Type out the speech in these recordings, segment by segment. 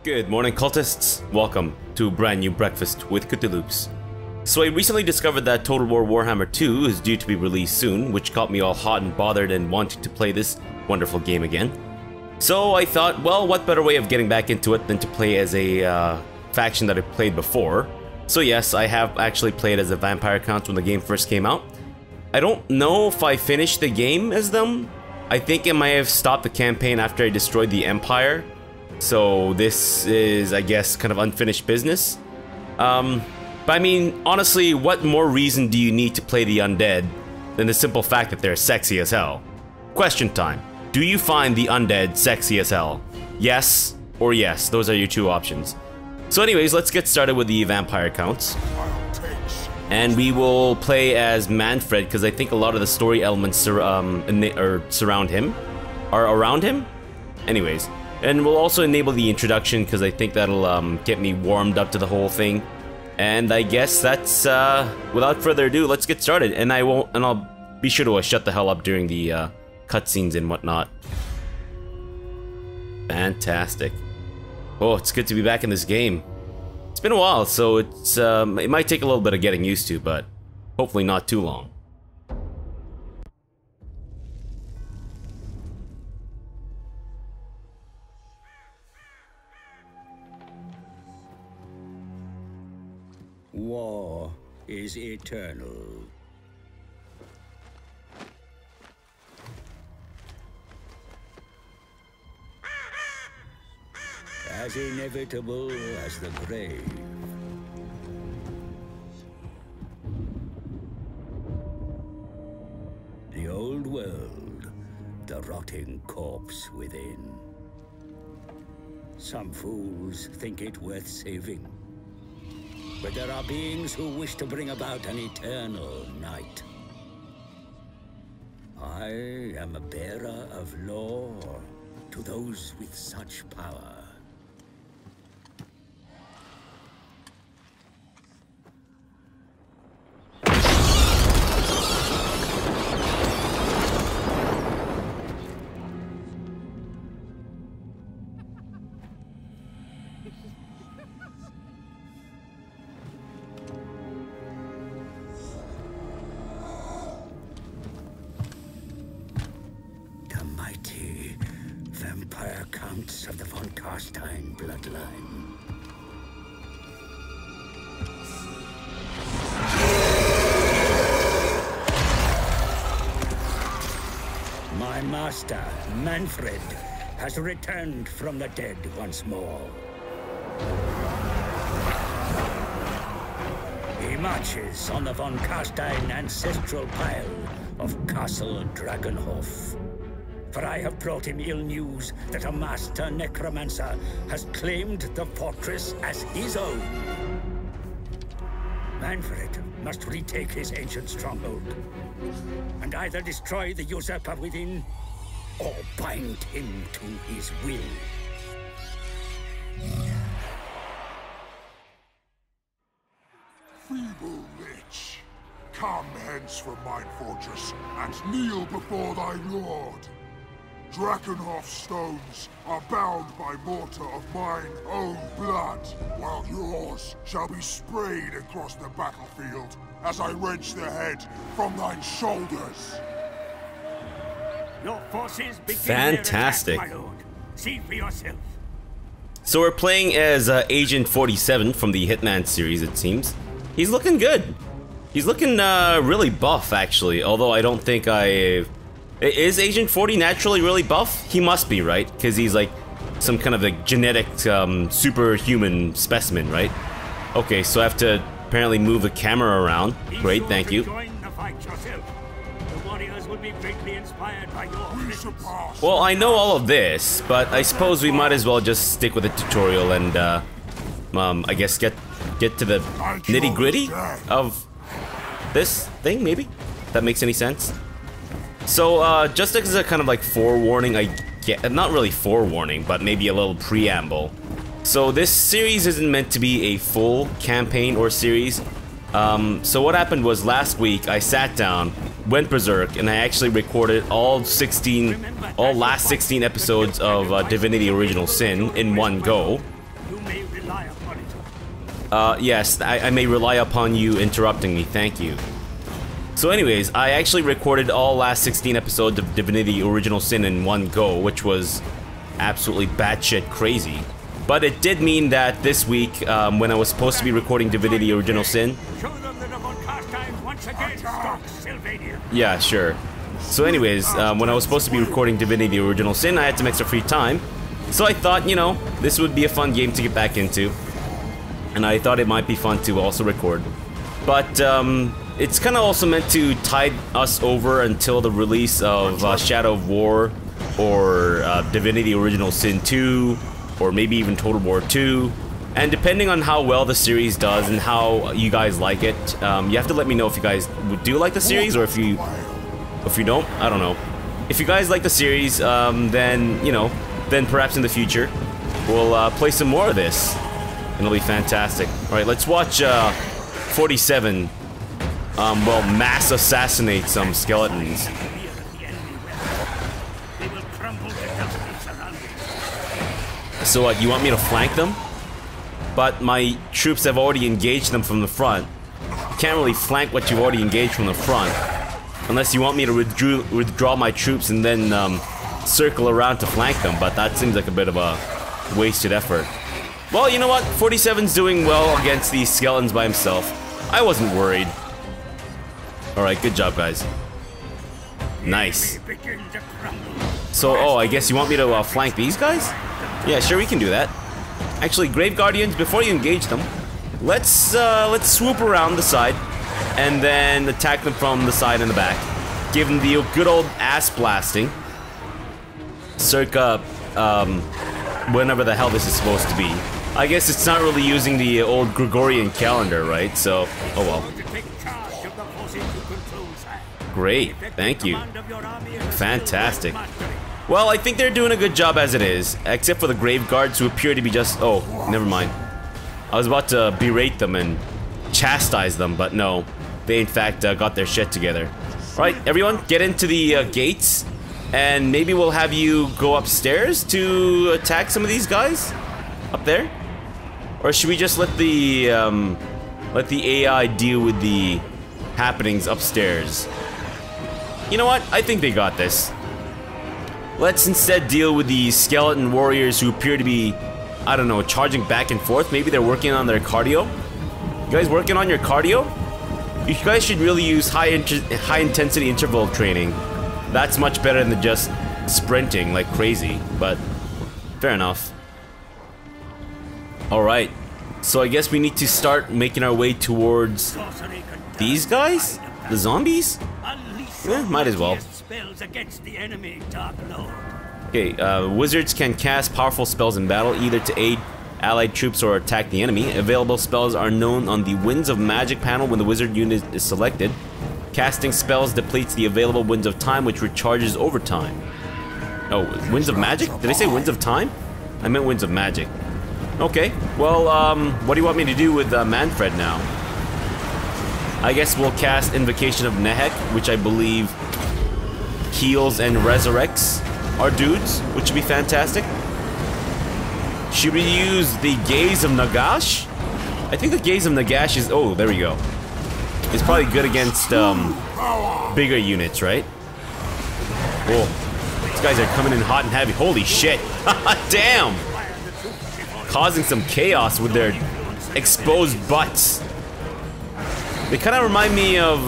Good morning, cultists. Welcome to a brand new breakfast with Cthulhu's. So I recently discovered that Total War Warhammer 2 is due to be released soon, which got me all hot and bothered and wanting to play this wonderful game again. So I thought, well, what better way of getting back into it than to play as a faction that I played before. So yes, I have actually played as the Vampire Counts when the game first came out. I don't know if I finished the game as them. I think I might have stopped the campaign after I destroyed the Empire. So this is, I guess, kind of unfinished business. But I mean, honestly, what more reason do you need to play the undead than the simple fact that they're sexy as hell? Question time. Do you find the undead sexy as hell? Yes or yes. Those are your two options. So anyways, let's get started with the Vampire Counts. And we will play as Manfred, because I think a lot of the story elements surround him. Are around him? Anyways. And we'll also enable the introduction, because I think that'll get me warmed up to the whole thing. And I guess that's, without further ado, let's get started. And I'll be sure to shut the hell up during the cutscenes and whatnot. Fantastic. Oh, it's good to be back in this game. It's been a while, so it might take a little bit of getting used to, but hopefully not too long. War is eternal. As inevitable as the grave. The old world, the rotting corpse within. Some fools think it worth saving. But there are beings who wish to bring about an eternal night. I am a bearer of lore to those with such power. Vampire Counts of the von Carstein bloodline. My master, Manfred, has returned from the dead once more. He marches on the von Carstein ancestral pile of Castle Dragonhof. For I have brought him ill news that a master necromancer has claimed the fortress as his own. Manfred must retake his ancient stronghold, and either destroy the usurper within, or bind him to his will. Feeble lich, come hence from mine fortress, and kneel before thy lord. Drakenhof stones are bound by mortar of mine own blood, while yours shall be sprayed across the battlefield as I wrench the head from thine shoulders. Your forces begin fantastic. Their attack, my lord. See for yourself. So we're playing as Agent 47 from the Hitman series, it seems. He's looking good. He's looking really buff, actually, although I don't think Is Agent 40 naturally really buff? He must be, right? Because he's like some kind of a genetic superhuman specimen, right? Okay, so I have to apparently move the camera around. Great, thank you. Well, I know all of this, but I suppose we might as well just stick with the tutorial and I guess get to the nitty-gritty of this thing, maybe? If that makes any sense. So, just as a kind of like forewarning, not really forewarning, but maybe a little preamble. So this series isn't meant to be a full campaign or series. So what happened was last week I sat down, went berserk, and I actually recorded all last 16 episodes of Divinity Original Sin in one go. You may rely upon it. Yes, I may rely upon you interrupting me, thank you. So anyways, I actually recorded all last 16 episodes of Divinity Original Sin in one go, which was absolutely batshit crazy. But it did mean that this week, when I was supposed to be recording Divinity Original Sin... Show them that the von Carstein once again stalks Sylvania. Yeah, sure. So anyways, when I was supposed to be recording Divinity Original Sin, I had some extra free time. So I thought, you know, this would be a fun game to get back into. And I thought it might be fun to also record. But, it's kind of also meant to tide us over until the release of Shadow of War, or Divinity Original Sin 2, or maybe even Total War 2. And depending on how well the series does and how you guys like it, you have to let me know if you guys do like the series, or if you don't, I don't know. If you guys like the series, then, you know, then perhaps in the future, we'll play some more of this. And it'll be fantastic. Alright, let's watch 47, well, mass assassinate some skeletons. So what, you want me to flank them? But my troops have already engaged them from the front. You can't really flank what you've already engaged from the front. Unless you want me to withdraw my troops and then circle around to flank them, but that seems like a bit of a wasted effort. Well, you know what? 47's doing well against these skeletons by himself. I wasn't worried. Alright, good job, guys. Nice. So, oh, I guess you want me to flank these guys? Yeah, sure, we can do that. Actually, Grave Guardians, before you engage them, let's swoop around the side and then attack them from the side and the back. Give them the good old ass blasting. Circa, whenever the hell this is supposed to be. I guess it's not really using the old Gregorian calendar, right? So, oh well. Great, thank you. Fantastic. Well, I think they're doing a good job as it is, except for the Grave Guards, who appear to be just... Oh, never mind. I was about to berate them and chastise them, but no. They, in fact, got their shit together. Alright, everyone, get into the gates, and maybe we'll have you go upstairs to attack some of these guys? Up there? Or should we just let the AI deal with the happenings upstairs? You know what? I think they got this. Let's instead deal with the skeleton warriors who appear to be, I don't know, charging back and forth. Maybe they're working on their cardio. You guys working on your cardio? You guys should really use high intensity interval training. That's much better than just sprinting like crazy, but fair enough. Alright, so I guess we need to start making our way towards these guys? The zombies? Yeah, might as well. Okay, wizards can cast powerful spells in battle, either to aid allied troops or attack the enemy. Available spells are known on the Winds of Magic panel when the wizard unit is selected. Casting spells depletes the available Winds of Time, which recharges over time. Oh, Winds of Magic? Did I say Winds of Time? I meant Winds of Magic. Okay, well, what do you want me to do with Manfred now? I guess we'll cast Invocation of Nehek, which I believe heals and resurrects our dudes, which would be fantastic. Should we use the Gaze of Nagash? I think the Gaze of Nagash is... Oh, there we go. It's probably good against bigger units, right? Whoa. These guys are coming in hot and heavy. Holy shit. Damn! Causing some chaos with their exposed butts. They kind of remind me of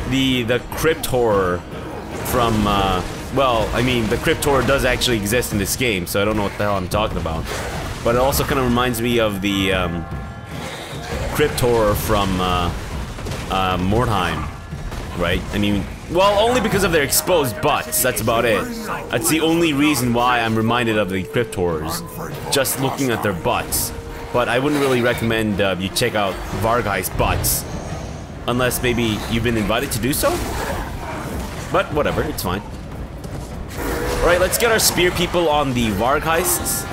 the Crypt Horror from, well, I mean, the Crypt Horror does actually exist in this game, so I don't know what the hell I'm talking about. But it also kind of reminds me of the Crypt Horror from Mordheim, right? I mean, well, only because of their exposed butts, that's about it. That's the only reason why I'm reminded of the Crypt Horrors, just looking at their butts. But I wouldn't really recommend you check out Vargheist's butts, unless maybe you've been invited to do so? But whatever, it's fine. Alright, let's get our spear people on the Vargheists,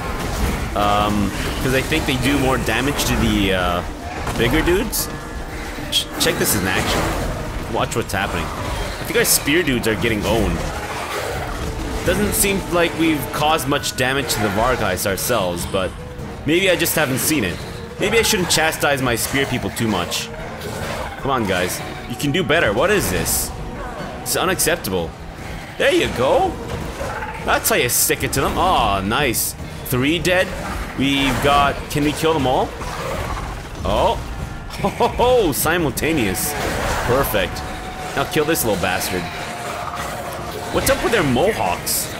because I think they do more damage to the bigger dudes. Check this in action. Watch what's happening. I think our spear dudes are getting owned. Doesn't seem like we've caused much damage to the Vargheist ourselves, but Maybe I just haven't seen it. Maybe I shouldn't chastise my spear people too much. Come on, guys. You can do better. What is this? It's unacceptable. There you go. That's how you stick it to them. Oh, nice. 3 dead. We've got... Can we kill them all? Oh. Ho ho ho! Simultaneous. Perfect. Now kill this little bastard. What's up with their mohawks?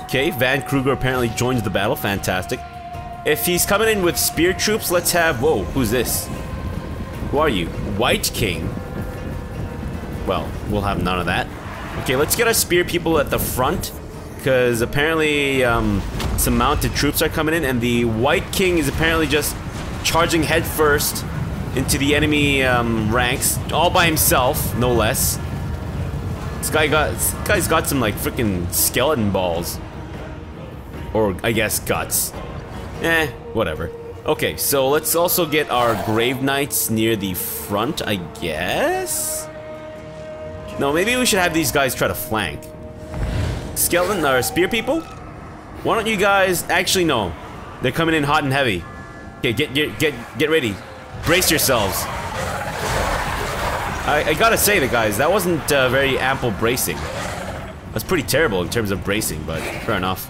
Okay, Van Kruger apparently joins the battle. Fantastic. If he's coming in with spear troops, let's have... Whoa, who's this? Who are you? White King? Well, we'll have none of that. Okay, let's get our spear people at the front, because apparently some mounted troops are coming in, and the White King is apparently just charging head first into the enemy ranks, all by himself, no less. This guy's got some like freaking skeleton balls. Or, I guess, guts. Whatever. Okay, so let's also get our Grave Knights near the front, I guess? No, maybe we should have these guys try to flank. Skeleton, or spear people? Why don't you guys... Actually, no. They're coming in hot and heavy. Okay, get ready. Brace yourselves. I gotta say, guys, that wasn't very ample bracing. That's pretty terrible in terms of bracing, but fair enough.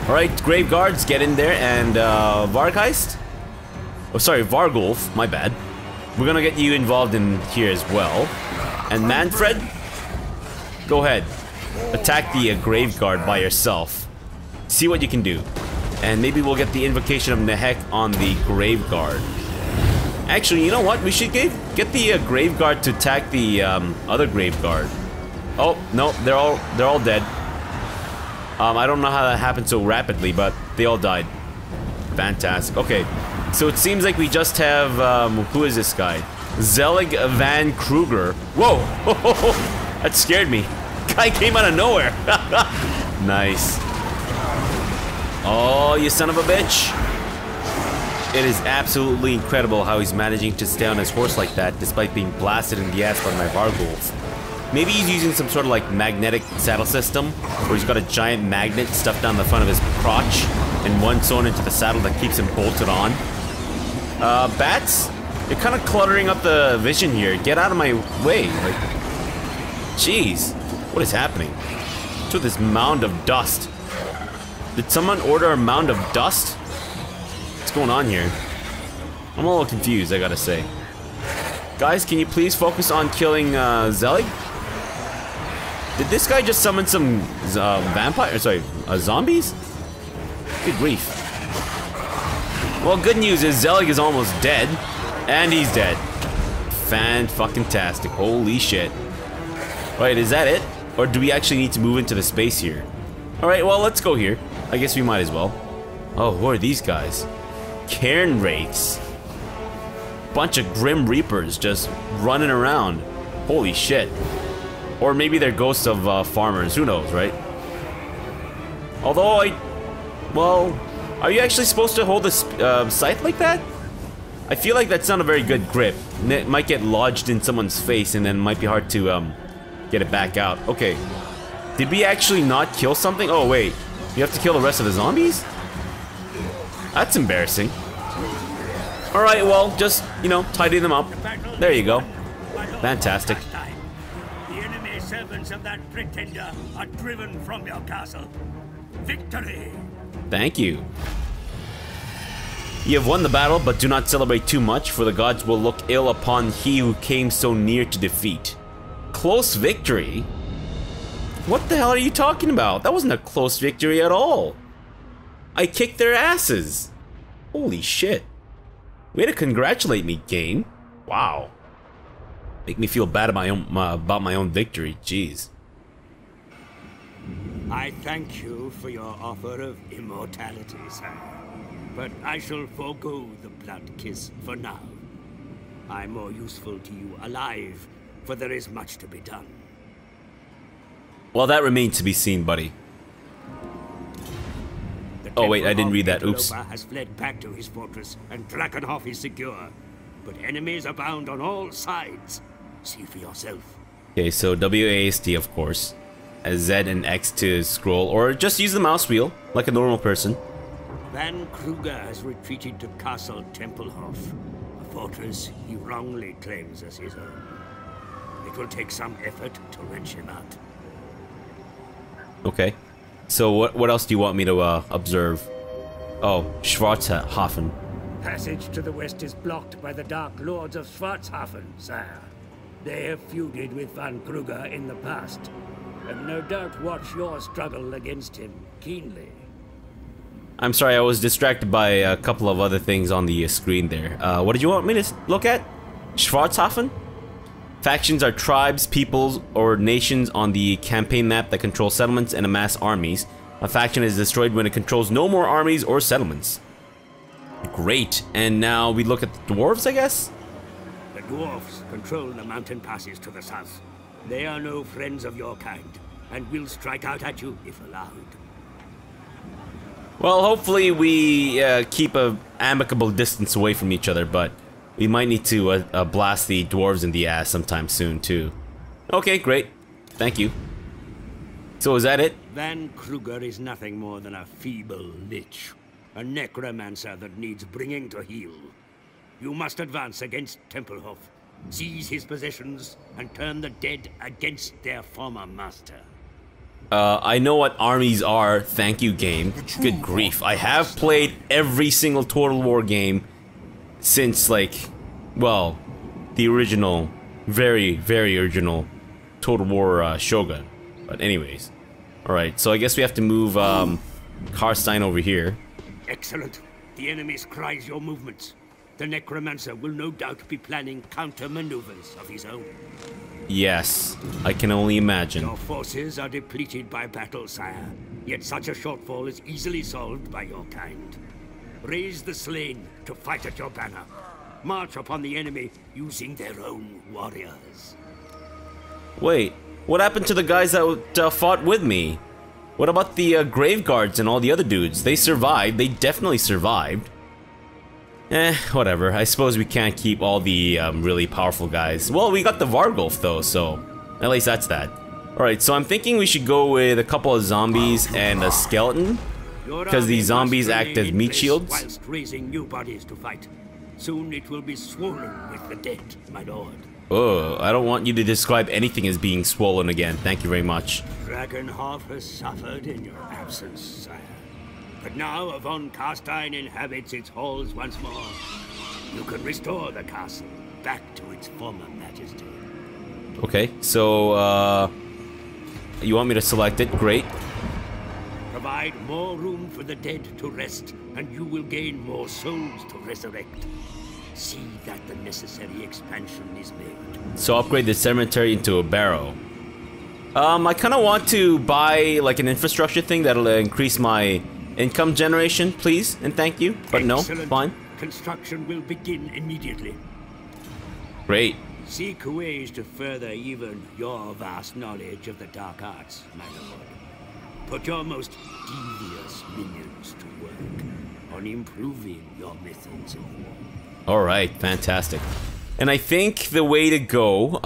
Alright, Grave Guards, get in there, and Vargeist? Oh, sorry, Vargulf, my bad. We're gonna get you involved in here as well. And Manfred, go ahead. Attack the Grave Guard by yourself. See what you can do. And maybe we'll get the Invocation of Nehek on the Grave Guard. Actually, you know what? We should get the Grave Guard to attack the other Grave Guard. Oh, no, they're all dead. I don't know how that happened so rapidly, but they all died. Fantastic. Okay, so it seems like we just have, who is this guy? Zelig Van Kruger. Whoa! That scared me. Guy came out of nowhere. Nice. Oh, you son of a bitch. It is absolutely incredible how he's managing to stay on his horse like that, despite being blasted in the ass by my Vargulf. Maybe he's using some sort of like magnetic saddle system, where he's got a giant magnet stuffed down the front of his crotch, and one sewn into the saddle that keeps him bolted on. Bats? You're kind of cluttering up the vision here. Get out of my way. Like, jeez, what is happening? What's with this mound of dust? Did someone order a mound of dust? What's going on here? I'm a little confused, I gotta say. Guys, can you please focus on killing Zelig? Did this guy just summon some zombies? Good grief. Well, good news is Zelig is almost dead, and he's dead. Fan-fucking-tastic. Holy shit. Right, is that it? Or do we actually need to move into the space here? Alright, well, let's go here. I guess we might as well. Oh, who are these guys? Cairn Wraiths. Bunch of Grim Reapers just running around. Holy shit. Or maybe they're ghosts of farmers. Who knows, right? Although well, are you actually supposed to hold a scythe like that? I feel like that's not a very good grip. It might get lodged in someone's face and then it might be hard to get it back out. Okay. Did we actually not kill something? Oh, wait. You have to kill the rest of the zombies? That's embarrassing. Alright, well, just, you know, tidy them up. There you go. Fantastic. The enemy servants of that pretender are driven from your castle. Victory! Thank you. You have won the battle, but do not celebrate too much, for the gods will look ill upon he who came so near to defeat. Close victory? What the hell are you talking about? That wasn't a close victory at all. I kicked their asses. Holy shit. Way to congratulate me, Gain. Wow. Make me feel bad about my own victory. Jeez. I thank you for your offer of immortality, sir. But I shall forego the blood kiss for now. I'm more useful to you alive, for there is much to be done. Well, that remains to be seen, buddy. Oh wait, I didn't read that. Oops. Has fled back to his fortress, and Drakenhof is secure. But enemies abound on all sides. See for yourself. Okay, so WASD, of course. Z and X to scroll, or just use the mouse wheel like a normal person. Van Kruger has retreated to Castle Tempelhof, a fortress he wrongly claims as his own. It will take some effort to wrench him out. Okay. So what else do you want me to observe? Oh, Schwarzhafen. Passage to the west is blocked by the Dark Lords of Schwarzhafen, sire. They have feuded with Van Kruger in the past, and no doubt watch your struggle against him keenly. I'm sorry, I was distracted by a couple of other things on the screen there. What did you want me to look at? Schwarzhafen? Factions are tribes, peoples, or nations on the campaign map that control settlements and amass armies. A faction is destroyed when it controls no more armies or settlements. Great. And now we look at the dwarves, I guess? The dwarves control the mountain passes to the south. They are no friends of your kind, and will strike out at you if allowed. Well, hopefully we keep a amicable distance away from each other, but we might need to blast the dwarves in the ass sometime soon, too. Okay, great. Thank you. So is that it? Van Kruger is nothing more than a feeble lich. A necromancer that needs bringing to heel. You must advance against Tempelhof, seize his possessions, and turn the dead against their former master. I know what armies are, thank you, game. Good grief, I have played every single Total War game since, like, well, the original, very, very original Total War Shogun. But anyways. Alright, so I guess we have to move Karstein over here. Excellent. The enemy scries your movements. The necromancer will no doubt be planning counter-maneuvers of his own. Yes, I can only imagine. Your forces are depleted by battle, sire. Yet such a shortfall is easily solved by your kind. Raise the slain to fight at your banner. March upon the enemy using their own warriors. Wait, what happened to the guys that fought with me? What about the grave guards and all the other dudes? They survived. They definitely survived. Whatever. I suppose we can't keep all the really powerful guys. Well, we got the Vargulf though, so at least that's that. Alright, so I'm thinking we should go with a couple of zombies and a skeleton. Because the zombies act as meat shields. Whilst raising new bodies to fight. Soon it will be swollen with the dead, my lord. Oh, I don't want you to describe anything as being swollen again. Thank you very much. Dragonhof has suffered in your absence, sire. But now von Karstein inhabits its halls once more. You can restore the castle back to its former majesty. Okay, so, you want me to select it? Great. Provide more room for the dead to rest, and you will gain more souls to resurrect. See that the necessary expansion is made. So upgrade the cemetery into a barrow. I kind of want to buy like an infrastructure thing that'll increase my income generation, please and thank you. But Excellent. No, fine. Construction will begin immediately. Great. Seek ways to further even your vast knowledge of the dark arts, my lord. Put your most devious minions to work on improving your methods of war. Alright, fantastic. And I think the way to go,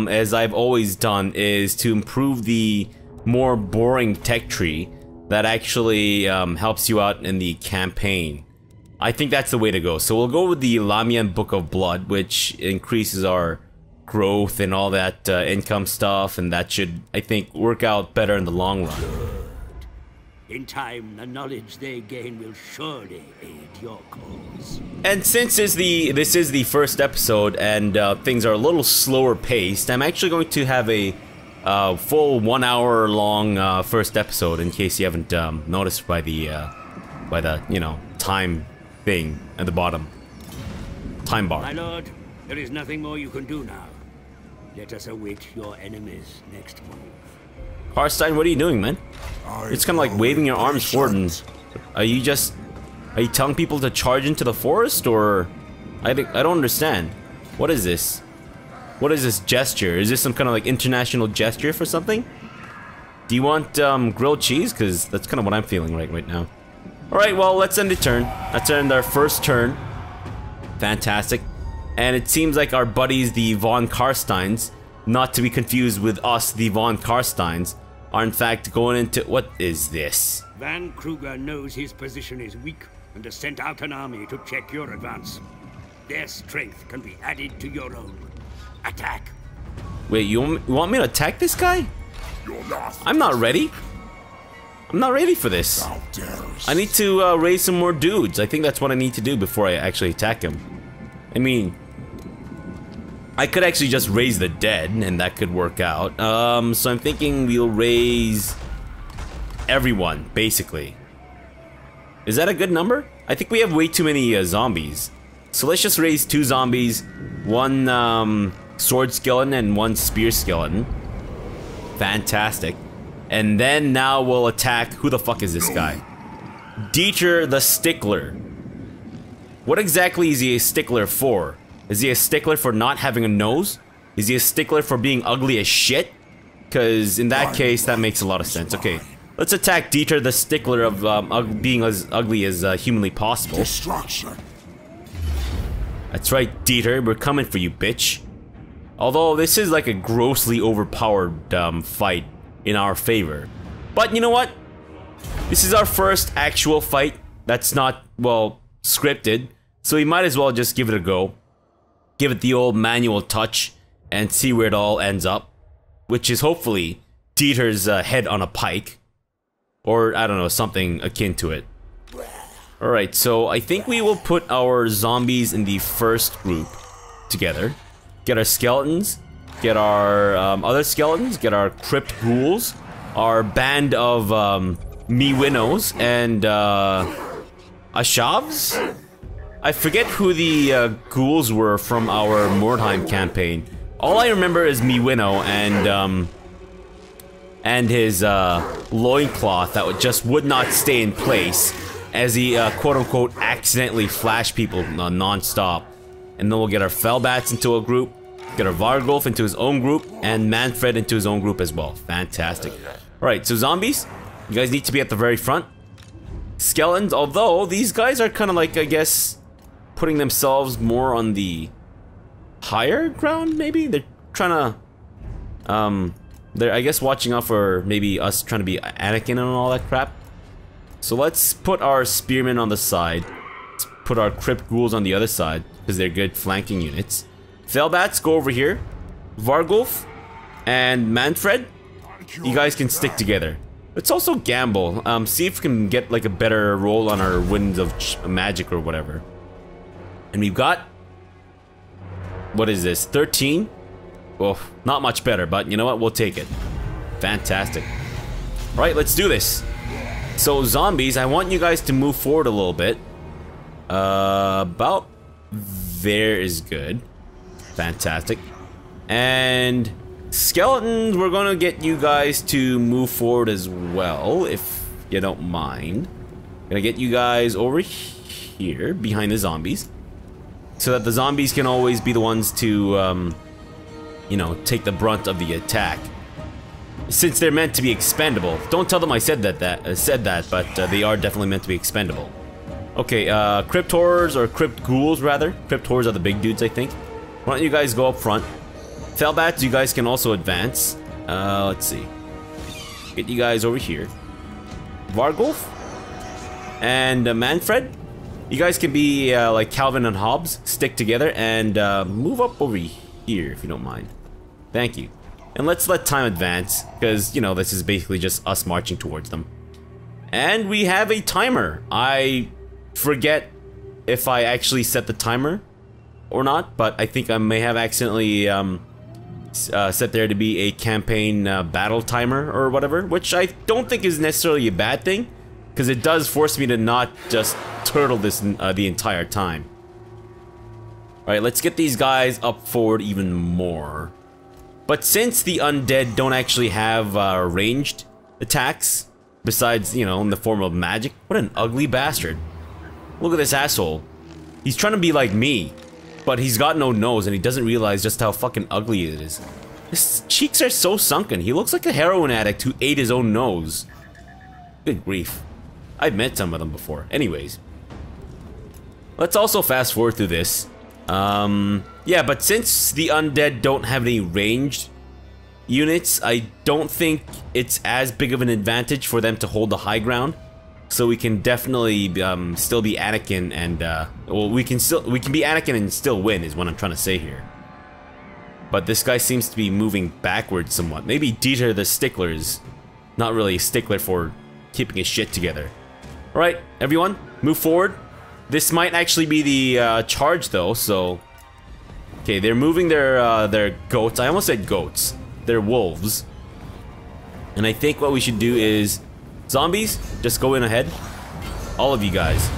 as I've always done, is to improve the more boring tech tree that actually helps you out in the campaign. I think that's the way to go. So we'll go with the Lamian Book of Blood, which increases our growth and all that income stuff, and that should, I think, work out better in the long run. In time, the knowledge they gain will surely aid your cause. And since this is the first episode and things are a little slower paced, I'm actually going to have a full 1 hour long first episode, in case you haven't noticed by the you know, time thing at the bottom. Time bar. My lord, there is nothing more you can do now. Let us await your enemy's next move. Karstein, what are you doing, man? It's kind of like waving your arms forward and... Are you telling people to charge into the forest, or... I don't understand. What is this? What is this gesture? Is this some kind of like international gesture for something? Do you want grilled cheese? Because that's kind of what I'm feeling right now. Alright, well, let's end the turn. Let's end our first turn. Fantastic. And it seems like our buddies, the von Karsteins, not to be confused with us, the von Karsteins, are in fact going into... What is this? Van Kruger knows his position is weak and has sent out an army to check your advance. Their strength can be added to your own. Attack! Wait, you want me to attack this guy? I'm not ready. I'm not ready for this. I need to raise some more dudes. I think that's what I need to do before I actually attack him. I mean, I could actually just raise the dead, and that could work out. So I'm thinking we'll raise everyone, basically. Is that a good number? I think we have way too many zombies. So let's just raise 2 zombies, 1 sword skeleton and 1 spear skeleton. Fantastic. And then now we'll attack... Who the fuck is this guy? Dieter the Stickler. What exactly is he a stickler for? Is he a stickler for not having a nose? Is he a stickler for being ugly as shit? Because in that case, that makes a lot of sense. Okay, let's attack Dieter the Stickler of being as ugly as humanly possible. Destruction. That's right, Dieter, we're coming for you, bitch. Although this is like a grossly overpowered fight in our favor. But you know what? This is our first actual fight that's not, well, scripted. So we might as well just give it a go. Give it the old manual touch and see where it all ends up. Which is hopefully Dieter's head on a pike. Or, I don't know, something akin to it. Alright, so I think we will put our zombies in the first group together. Get our skeletons, get our other skeletons, get our crypt ghouls, our band of Miwinos and Ashavs? I forget who the ghouls were from our Mordheim campaign. All I remember is Miwino and his loincloth that just would not stay in place as he quote-unquote accidentally flashed people non-stop. And then we'll get our Fellbats into a group, get our Vargulf into his own group, and Manfred into his own group as well. Fantastic. Alright, so zombies, you guys need to be at the very front. Skeletons, although these guys are kind of like, I guess, putting themselves more on the higher ground, maybe? They're trying to, they're, I guess, watching out for maybe us trying to be Anakin and all that crap. So let's put our spearmen on the side. Let's put our crypt ghouls on the other side, because they're good flanking units. Fellbats, go over here. Vargulf and Manfred, you guys can stick together. Let's also gamble. See if we can get like a better roll on our winds of magic or whatever. And we've got... What is this? 13? Well, not much better, but you know what? We'll take it. Fantastic. Alright, let's do this. So, zombies, I want you guys to move forward a little bit. About there is good. Fantastic. And skeletons, we're gonna get you guys to move forward as well, if you don't mind. Gonna get you guys over here, behind the zombies. So that the zombies can always be the ones to, you know, take the brunt of the attack. Since they're meant to be expendable. Don't tell them I said that, but they are definitely meant to be expendable. Okay, crypt horrors, or crypt ghouls rather. Crypt horrors are the big dudes, I think. Why don't you guys go up front? Fellbats, you guys can also advance. Let's see. Get you guys over here. Vargulf and Manfred, you guys can be like Calvin and Hobbes, stick together and move up over here if you don't mind. Thank you. And let's let time advance, because, you know, this is basically just us marching towards them. And we have a timer. I forget if I actually set the timer or not, but I think I may have accidentally set there to be a campaign battle timer or whatever, which I don't think is necessarily a bad thing, because it does force me to not just turtle this the entire time. Alright, let's get these guys up forward even more. But since the undead don't actually have ranged attacks, besides, you know, in the form of magic, what an ugly bastard. Look at this asshole. He's trying to be like me, but he's got no nose and he doesn't realize just how fucking ugly it is. His cheeks are so sunken. He looks like a heroin addict who ate his own nose. Good grief. I've met some of them before. Anyways. Let's also fast forward through this. Yeah, but since the undead don't have any ranged units, I don't think it's as big of an advantage for them to hold the high ground. So we can definitely still be Anakin and well, we can be Anakin and still win is what I'm trying to say here. But this guy seems to be moving backwards somewhat. Maybe Dieter the Stickler is not really a stickler for keeping his shit together. Alright, everyone, move forward. This might actually be the charge though, so... Okay, they're moving their goats. I almost said goats. They're wolves. And I think what we should do is... Zombies, just go in ahead. All of you guys.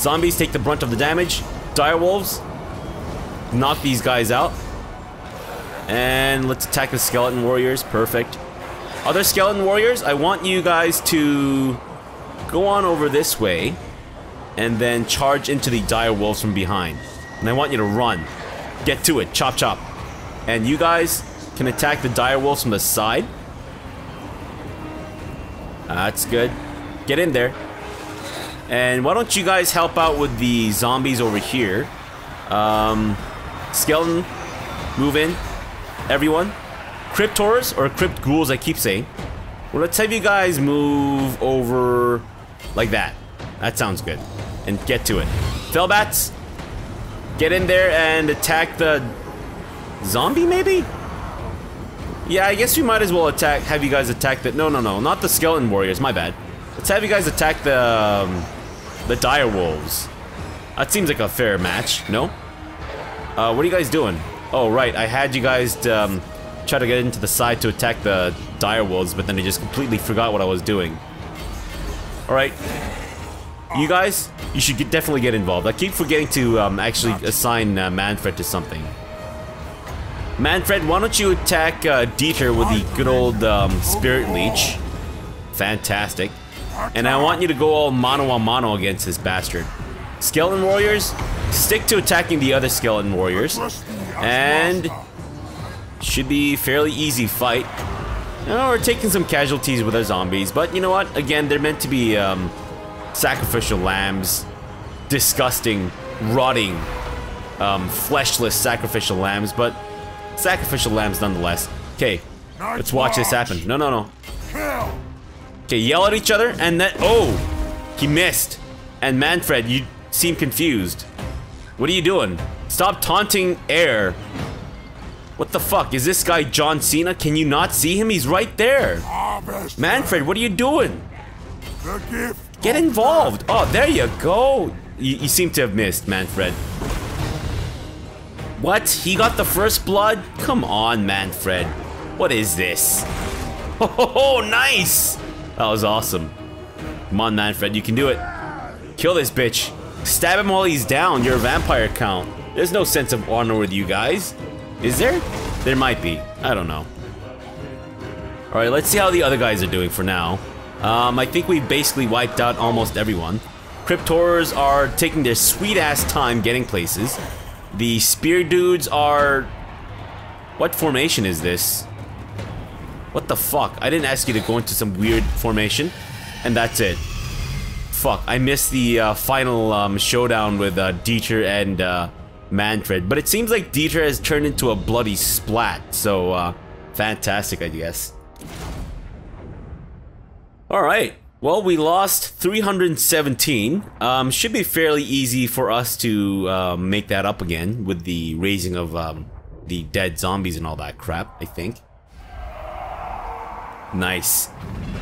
Zombies take the brunt of the damage. Direwolves, knock these guys out. And let's attack the skeleton warriors. Perfect. Other skeleton warriors, I want you guys to go on over this way and then charge into the dire wolves from behind. And I want you to run. Get to it. Chop chop. And you guys can attack the dire wolves from the side. That's good. Get in there. And why don't you guys help out with the zombies over here? Skeleton, move in. Everyone. Crypt horrors, or crypt ghouls, I keep saying. Well, let's have you guys move over like that. That sounds good. And get to it. Fellbats, get in there and attack the zombie, maybe? Yeah, I guess we might as well have you guys attack the... No, not the skeleton warriors, my bad. Let's have you guys attack the dire wolves. That seems like a fair match, no? What are you guys doing? Oh, right, I had you guys try to get into the side to attack the dire wolves, but then I just completely forgot what I was doing. Alright. You guys, you should definitely get involved. I keep forgetting to actually assign Manfred to something. Manfred, why don't you attack Dieter with the good old Spirit Leech. Fantastic. And I want you to go all mano a mano against this bastard. Skeleton warriors, stick to attacking the other skeleton warriors. And... should be fairly easy fight. Now we're taking some casualties with our zombies, but you know what? Again, they're meant to be sacrificial lambs. Disgusting, rotting, fleshless sacrificial lambs, but sacrificial lambs nonetheless. Okay, let's watch this happen. No. Okay, yell at each other and then... Oh! He missed. And Manfred, you seem confused. What are you doing? Stop taunting air. What the fuck? Is this guy John Cena? Can you not see him? He's right there. Manfred, what are you doing? Get involved. Oh, there you go. You seem to have missed, Manfred. What? He got the first blood? Come on, Manfred. What is this? Oh, nice. That was awesome. Come on, Manfred. You can do it. Kill this bitch. Stab him while he's down. You're a vampire count. There's no sense of honor with you guys. Is there? There might be. I don't know. Alright, let's see how the other guys are doing for now. I think we basically wiped out almost everyone. Crypt horrors are taking their sweet-ass time getting places. The spear dudes are... What formation is this? What the fuck? I didn't ask you to go into some weird formation. And that's it. Fuck, I missed the final showdown with Dieter and... Manfred, but it seems like Dieter has turned into a bloody splat, so fantastic, I guess. Alright, well, we lost 317. Should be fairly easy for us to make that up again with the raising of the dead zombies and all that crap, I think. Nice.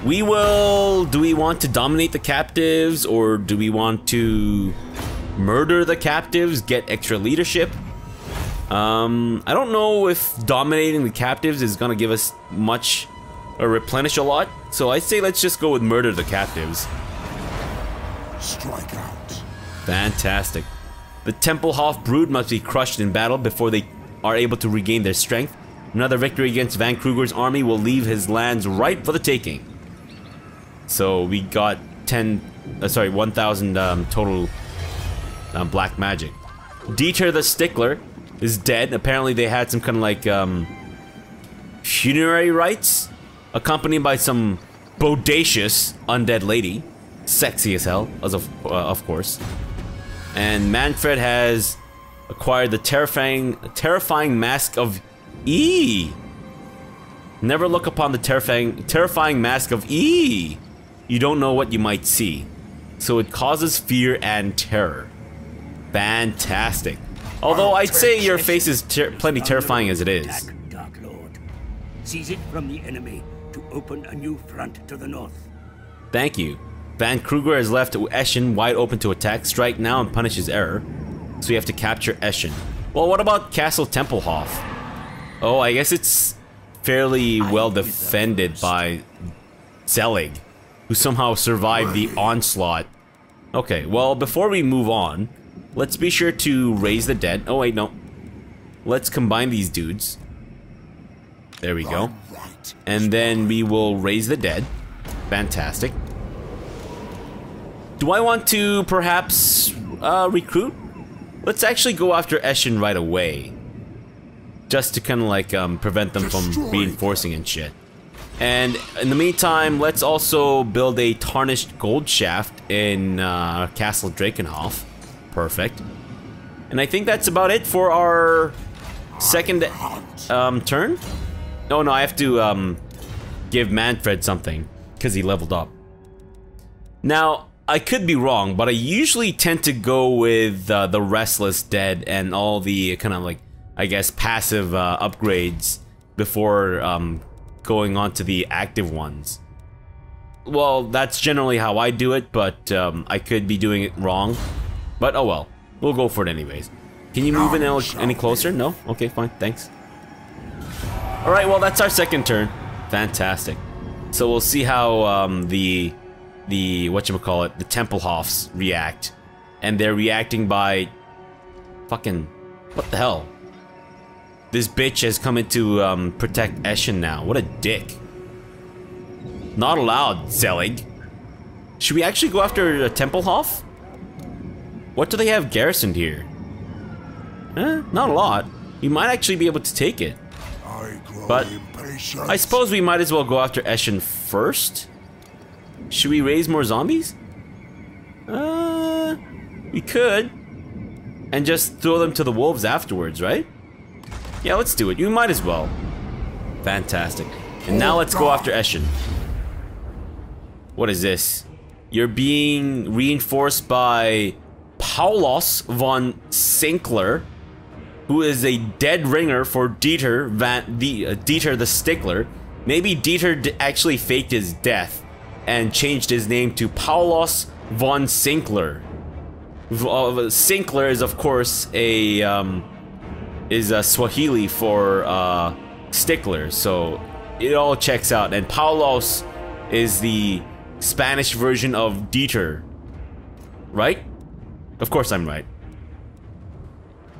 We will... Do we want to dominate the captives, or do we want to... murder the captives, get extra leadership? I don't know if dominating the captives is gonna give us much or replenish a lot, so I say let's just go with murder the captives. Strike out. Fantastic. The Tempelhof brood must be crushed in battle before they are able to regain their strength. Another victory against Van Kruger's army will leave his lands ripe for the taking. So we got 1,000 total black magic. Dieter the Stickler is dead. Apparently they had some kind of like funerary rites, accompanied by some bodacious undead lady, sexy as hell, as of course. And Manfred has acquired the terrifying mask of E. Never look upon the terrifying mask of E. You don't know what you might see. So it causes fear and terror. Fantastic. Although I'd say your face is plenty terrifying as it is. Dark Lord. Seize it from the enemy to open a new front to the north. Thank you. Van Kruger has left Eschen wide open to attack. Strike now and punish his error. So we have to capture Eschen. Well, what about Castle Tempelhof? Oh, I guess it's fairly well defended by Zelig, who somehow survived the onslaught. Okay, well, before we move on, let's be sure to raise the dead. Oh, wait, no. Let's combine these dudes. There we go. And then we will raise the dead. Fantastic. Do I want to perhaps recruit? Let's actually go after Eschen right away. Just to kind of like prevent them from reinforcing and shit. And in the meantime, let's also build a tarnished gold shaft in Castle Drakenhof. Perfect. And I think that's about it for our second turn. Oh no, I have to give Manfred something because he leveled up. Now, I could be wrong, but I usually tend to go with the Restless Dead and all the kind of like, I guess, passive upgrades before going on to the active ones. Well, that's generally how I do it, but I could be doing it wrong. But oh well, we'll go for it anyways. Can you move in any closer? No? Okay, fine, thanks. Alright, well that's our second turn. Fantastic. So we'll see how the whatchamacallit, the Tempelhofs react. And they're reacting by fucking, what the hell? This bitch has come in to protect Eschen now. What a dick. Not allowed, Zelig. Should we actually go after Tempelhof? What do they have garrisoned here? Not a lot. We might actually be able to take it. But I suppose we might as well go after Eschen first. Should we raise more zombies? We could. And just throw them to the wolves afterwards, right? Yeah, let's do it. You might as well. Fantastic. And now let's go after Eschen. What is this? You're being reinforced by Paulos von Sinkler, who is a dead ringer for Dieter the Stickler. Maybe Dieter actually faked his death and changed his name to Paulos von Sinkler. Sinkler is of course a Swahili for stickler, so it all checks out. And Paulos is the Spanish version of Dieter, right? Of course I'm right.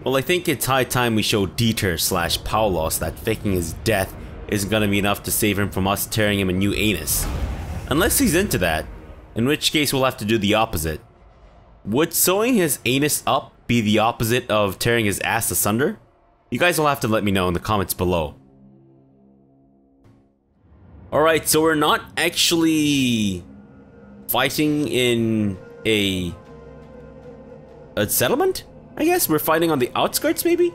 Well, I think it's high time we show Dieter / Paulos that faking his death isn't gonna be enough to save him from us tearing him a new anus. Unless he's into that, in which case we'll have to do the opposite. Would sewing his anus up be the opposite of tearing his ass asunder? You guys will have to let me know in the comments below. Alright, so we're not actually fighting in a settlement? I guess we're fighting on the outskirts, maybe?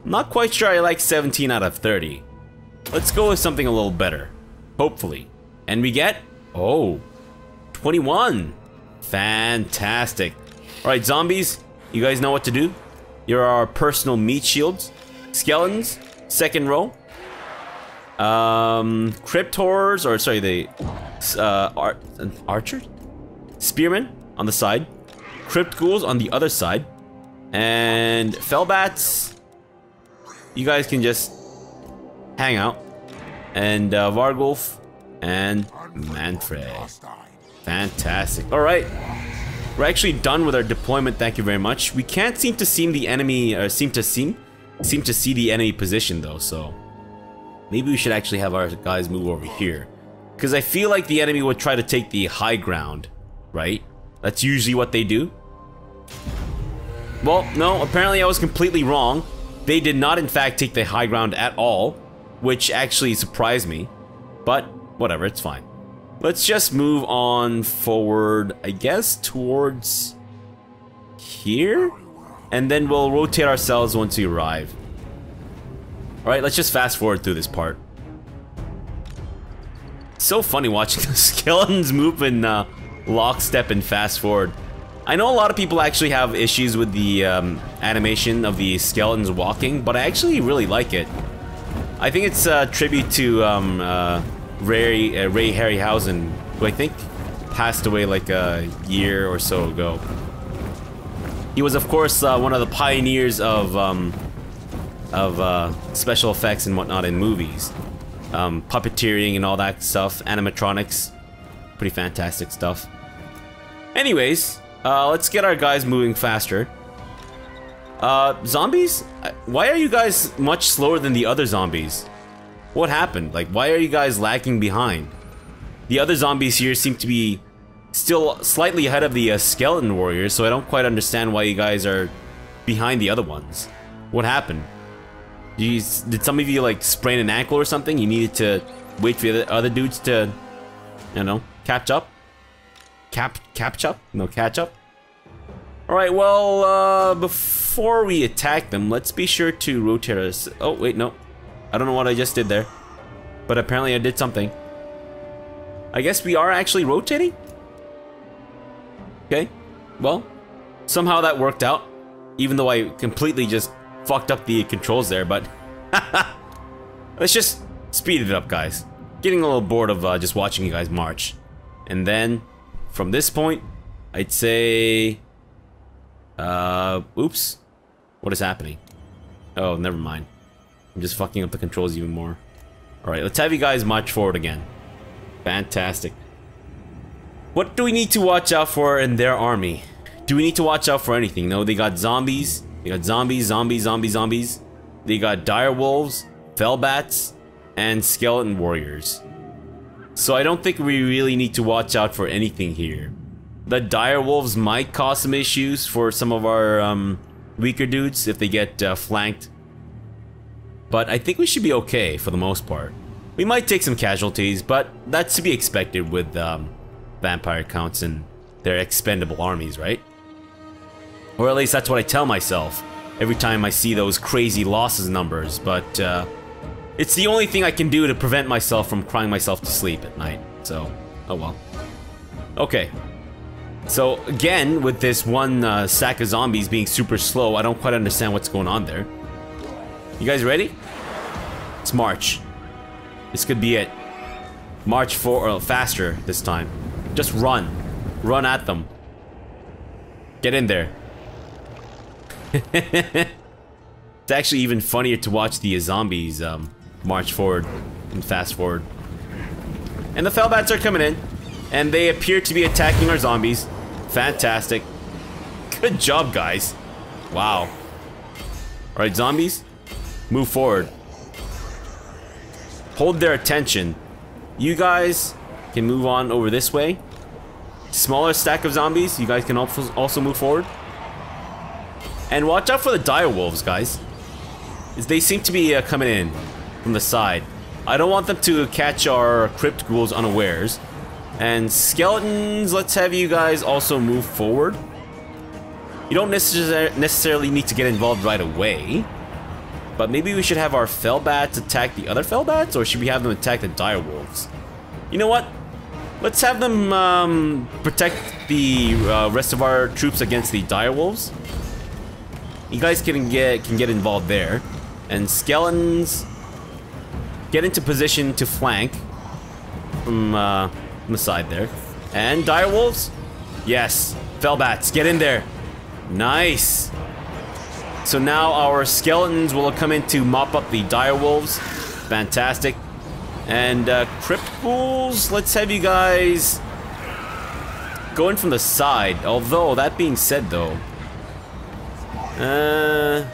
Not quite sure I like 17 out of 30. Let's go with something a little better. Hopefully. And we get... oh, 21. Fantastic. Alright, zombies, you guys know what to do. You're our personal meat shields. Skeletons, second row. Crypt horrors, or sorry, the archers? Spearmen on the side. Crypt ghouls on the other side. And Fellbats, you guys can just hang out. And Vargulf and Manfred. Fantastic. Alright. We're actually done with our deployment, thank you very much. We can't seem to see the enemy, or seem to see the enemy position though, so maybe we should actually have our guys move over here. Because I feel like the enemy would try to take the high ground, right? That's usually what they do. Well, no, apparently I was completely wrong. They did not in fact take the high ground at all, which actually surprised me. But whatever, it's fine. Let's just move on forward, I guess, towards here? And then we'll rotate ourselves once we arrive. Alright, let's just fast forward through this part. So funny watching the skeletons move in lockstep and fast forward. I know a lot of people actually have issues with the animation of the skeletons walking, but I actually really like it. I think it's a tribute to Ray Harryhausen, who I think passed away like a year or so ago. He was, of course, one of the pioneers of special effects and whatnot in movies. Puppeteering and all that stuff, animatronics, pretty fantastic stuff. Anyways, let's get our guys moving faster. Zombies? Why are you guys much slower than the other zombies? What happened? Like, why are you guys lagging behind? The other zombies here seem to be still slightly ahead of the skeleton warriors, so I don't quite understand why you guys are behind the other ones. What happened? Did some of you like sprain an ankle or something? You needed to wait for the other dudes to, you know, catch up? Catch up? No, catch up? Alright, well, before we attack them, let's be sure to rotate us. Oh, wait, no. I don't know what I just did there. But apparently I did something. I guess we are actually rotating? Okay, well, somehow that worked out. Even though I completely just fucked up the controls there, but let's just speed it up, guys. Getting a little bored of just watching you guys march. And then, from this point, I'd say... oops. What is happening? Oh, never mind. I'm just fucking up the controls even more. Alright, let's have you guys march forward again. Fantastic. What do we need to watch out for in their army? Do we need to watch out for anything? No, they got zombies. They got zombies. They got dire wolves, fellbats, and skeleton warriors. So I don't think we really need to watch out for anything here. The dire wolves might cause some issues for some of our weaker dudes if they get flanked. But I think we should be okay for the most part. We might take some casualties, but that's to be expected with vampire counts and their expendable armies, right? Or at least that's what I tell myself every time I see those crazy losses numbers, but it's the only thing I can do to prevent myself from crying myself to sleep at night, so, oh well. Okay, so again, with this one sack of zombies being super slow, I don't quite understand what's going on there. You guys ready? Let's march. This could be it. March faster this time. Just run. Run at them. Get in there. It's actually even funnier to watch the zombies march forward and fast forward. And the fellbats are coming in, and they appear to be attacking our zombies. Fantastic. Good job, guys. Wow. Alright, zombies, move forward. Hold their attention. You guys can move on over this way. Smaller stack of zombies, you guys can also move forward. And watch out for the dire wolves, guys. They seem to be coming in from the side. I don't want them to catch our crypt ghouls unawares. And skeletons, let's have you guys also move forward. You don't necessarily need to get involved right away. But maybe we should have our fellbats attack the other fellbats, or should we have them attack the dire wolves? You know what? Let's have them protect the rest of our troops against the dire wolves. You guys can get involved there, and skeletons get into position to flank from the side there. And dire wolves, yes, fellbats, get in there. Nice. So now our skeletons will come in to mop up the dire wolves. Fantastic. And crypt ghouls, let's have you guys go in from the side. Although, that being said though, I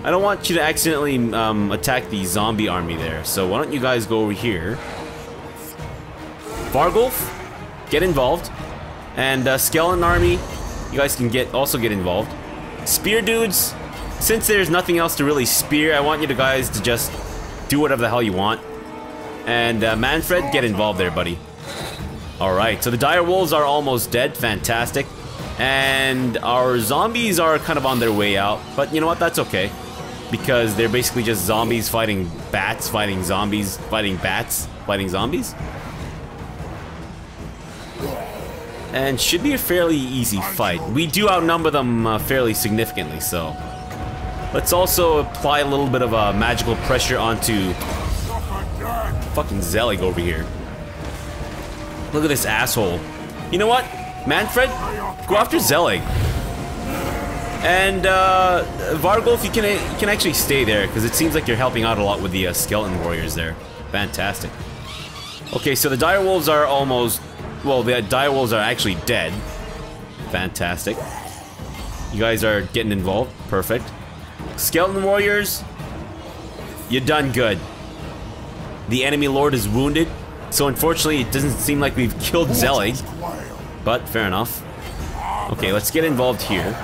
don't want you to accidentally attack the zombie army there. So why don't you guys go over here. Vargulf, get involved. And skeleton army, you guys can also get involved. Spear dudes, since there's nothing else to really spear, I want you guys to just do whatever the hell you want. And Manfred, get involved there, buddy. Alright, so the dire wolves are almost dead. Fantastic. And our zombies are kind of on their way out. But you know what? That's okay. because they're basically just zombies fighting bats, fighting zombies, fighting bats, fighting zombies. And should be a fairly easy fight. We do outnumber them fairly significantly, so let's also apply a little bit of magical pressure onto fucking Zelig over here. Look at this asshole. You know what, Manfred? Go after Zelig. And Vargolf, you can actually stay there because it seems like you're helping out a lot with the skeleton warriors there. Fantastic. Okay, so the direwolves are almost, well, the direwolves are actually dead. Fantastic. You guys are getting involved. Perfect. Skeleton warriors, you done good. The enemy lord is wounded, so unfortunately it doesn't seem like we've killed Zelig, but fair enough. Okay, let's get involved here.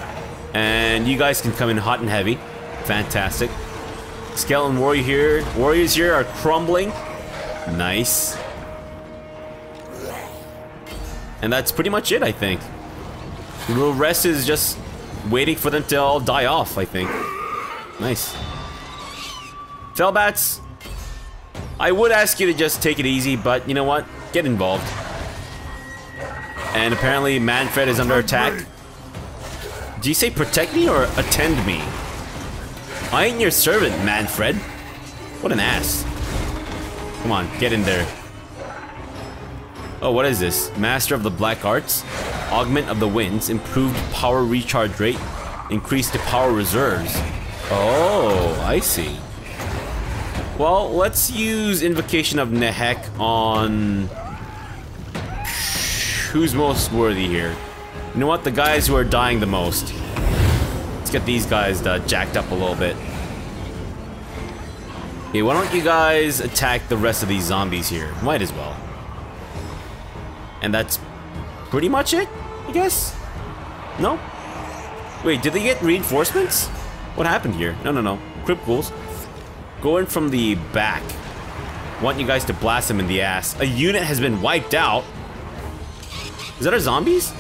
And you guys can come in hot and heavy. Fantastic. Skeleton warriors here are crumbling. Nice. And that's pretty much it, I think. The rest is just waiting for them to all die off, I think. Nice. Fellbats, I would ask you to just take it easy, but you know what? Get involved. And apparently Manfred is under attack. Do you say protect me or attend me? I ain't your servant, Manfred. What an ass. Come on, get in there. Oh, what is this? Master of the Black Arts? Augment of the Winds, improved power recharge rate, increased the power reserves. Oh, I see. Well, let's use Invocation of Nehek on... who's most worthy here? You know what? The guys who are dying the most. Let's get these guys jacked up a little bit. Okay, why don't you guys attack the rest of these zombies here? Might as well. And that's pretty much it, I guess? No? Wait, did they get reinforcements? What happened here? No. Crypt ghouls. Go in from the back. Want you guys to blast them in the ass. A unit has been wiped out. Is that our zombies?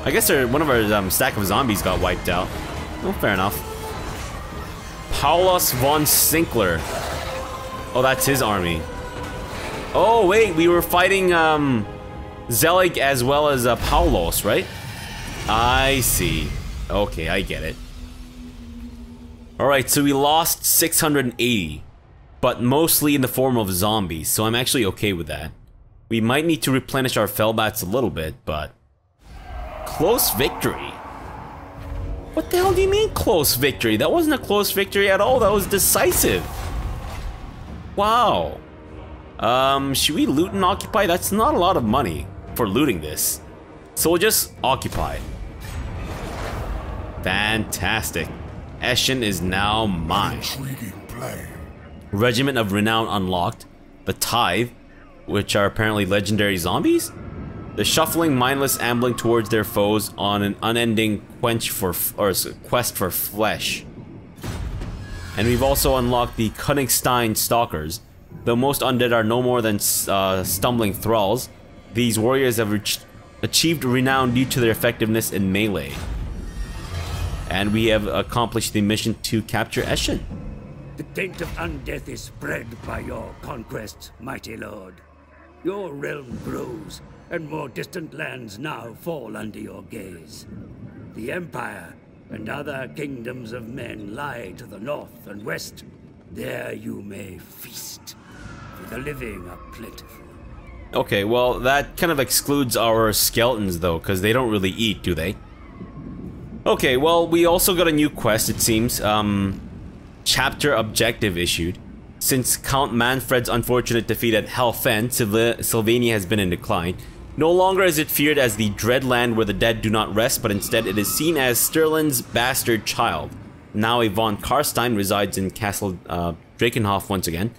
I guess one of our stack of zombies got wiped out. Oh, fair enough. Paulus von Sinkler. Oh, that's his army. Oh, wait, we were fighting Zelig as well as Paulos, right? I see. Okay, I get it. Alright, so we lost 680, but mostly in the form of zombies, so I'm actually okay with that. We might need to replenish our Fellbats a little bit, but... close victory? What the hell do you mean close victory? That wasn't a close victory at all, that was decisive. Wow. Should we loot and occupy? That's not a lot of money for looting this. So we'll just occupy. Fantastic. Eschen is now mine. Regiment of Renown unlocked. The Tithe, which are apparently legendary zombies? The shuffling, mindless ambling towards their foes on an unending quest for flesh. And we've also unlocked the Königstein Stalkers. Though most undead are no more than stumbling thralls, these warriors have achieved renown due to their effectiveness in melee. And we have accomplished the mission to capture Eschen. The taint of undeath is spread by your conquests, mighty lord. Your realm grows, and more distant lands now fall under your gaze. The Empire and other kingdoms of men lie to the north and west. There you may feast, for the living are plentiful. Okay, well, that kind of excludes our skeletons, though, because they don't really eat, do they? Okay, well, we also got a new quest, it seems. Chapter objective issued. Since Count Manfred's unfortunate defeat at Helfen, Sylvania has been in decline. No longer is it feared as the dread land where the dead do not rest, but instead it is seen as Stirland's bastard child. Now a von Karstein resides in Castle Drakenhof once again.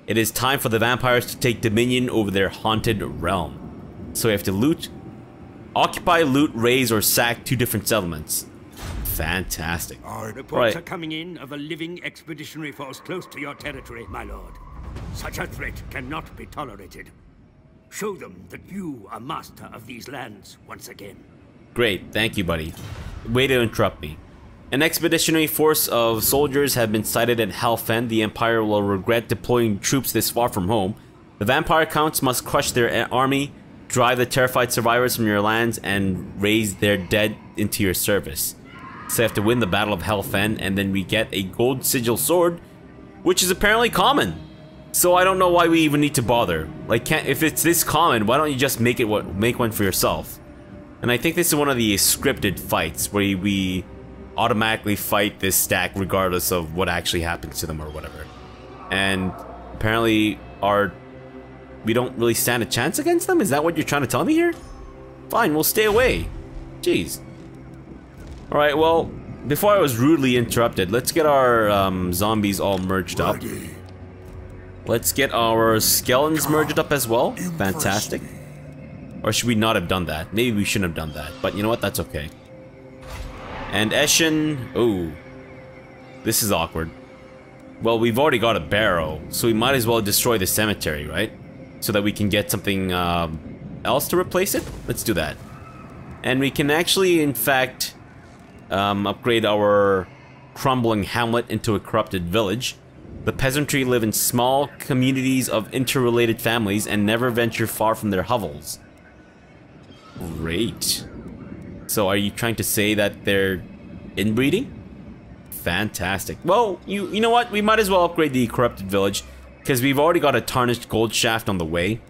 It is time for the vampires to take dominion over their haunted realm. So we have to loot, occupy, loot, raise, or sack 2 different settlements. Fantastic. Reports are coming in of a living expeditionary force close to your territory, my lord. Such a threat cannot be tolerated. Show them that you are master of these lands once again. Great, thank you, buddy. Way to interrupt me. An expeditionary force of soldiers have been sighted at Helfen. The Empire will regret deploying troops this far from home. The Vampire Counts must crush their army, drive the terrified survivors from your lands, and raise their dead into your service. So you have to win the Battle of Helfen, and then we get a gold sigil sword, which is apparently common. So I don't know why we even need to bother. Like, if it's this common, why don't you just make one for yourself? And I think this is one of the scripted fights where we automatically fight this stack regardless of what actually happens to them or whatever. And apparently we don't really stand a chance against them? Is that what you're trying to tell me here? Fine, we'll stay away. Jeez. Alright, well, before I was rudely interrupted, let's get our zombies all merged up. Let's get our skeletons merged up as well. Fantastic. Or should we not have done that? Maybe we shouldn't have done that. But you know what? That's okay. And Eshin... Oh. This is awkward. Well, we've already got a barrow, so we might as well destroy the cemetery, right? So that we can get something else to replace it? Let's do that. And we can actually, in fact, upgrade our crumbling hamlet into a corrupted village. The peasantry live in small communities of interrelated families and never venture far from their hovels. Great. So are you trying to say that they're inbreeding? Fantastic. Well, you know what? We might as well upgrade the corrupted village because we've already got a tarnished gold shaft on the way.